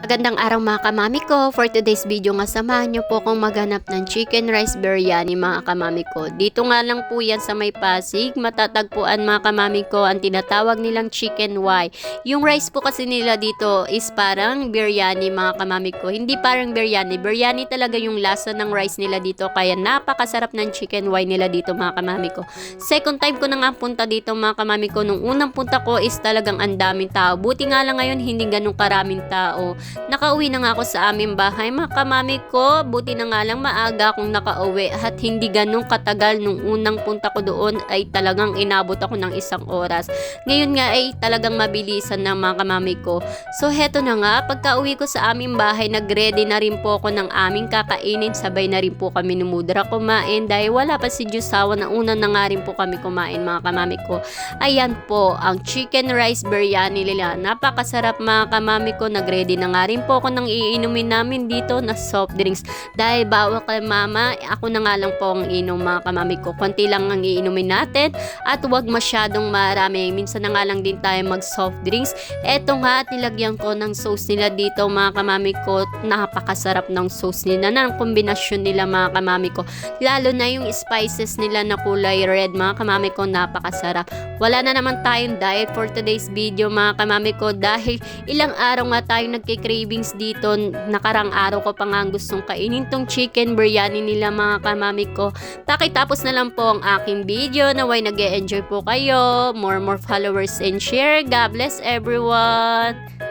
Magandang araw mga kamami ko. For today's video nga samahan niyo po akong maghanap ng chicken rice biryani mga kamami ko. Dito nga lang po yan sa may Pasig. Matatagpuan mga kamami ko ang tinatawag nilang chicken Y. Yung rice po kasi nila dito is parang biryani mga kamami ko. Hindi parang biryani. Biryani talaga yung lasa ng rice nila dito. Kaya napakasarap ng chicken Y nila dito mga kamami ko. Second time ko na nga punta dito mga kamami ko. Nung unang punta ko is talagang ang daming tao. Buti nga lang ngayon hindi ganun karaming tao. Nakauwi na nga ako sa aming bahay mga kamami ko. Buti na nga lang maaga akong nakauwi at hindi ganun katagal nung unang punta ko doon ay talagang inabot ako ng 1 oras. Ngayon nga ay talagang mabilisan na mga kamami ko. So heto na nga, pagka uwi ko sa aming bahay, nagready na rin po ako ng aming kakainin. Sabay na rin po kami numudra kumain dahil wala pa si Jusawa na una na nga rin po kami kumain mga kamami ko. Ayan po, ang chicken rice biryani nila. Napakasarap mga kamami ko. Nagready na nga rin po ako ng iinumin namin dito na soft drinks. Dahil bawal kay mama, ako na nga lang po ang inom mga kamami ko. Konti lang ang iinumin natin at huwag masyadong marami. Minsan na nga lang din tayo mag soft drinks. Eto nga at nilagyan ko ng sauce nila dito mga kamami ko. Napakasarap ng sauce nila, ng kombinasyon nila mga kamami ko. Lalo na yung spices nila na kulay red mga kamami ko, napakasarap. Wala na naman tayong diet for today's video mga kamami ko dahil ilang araw nga tayong nagkikravings dito. Nakarang araw ko pa nga gustong kainin tong chicken biryani nila mga kamami ko. Pakitapos na lang po ang aking video. Naway nag-e-enjoy po kayo. More followers and share. God bless everyone.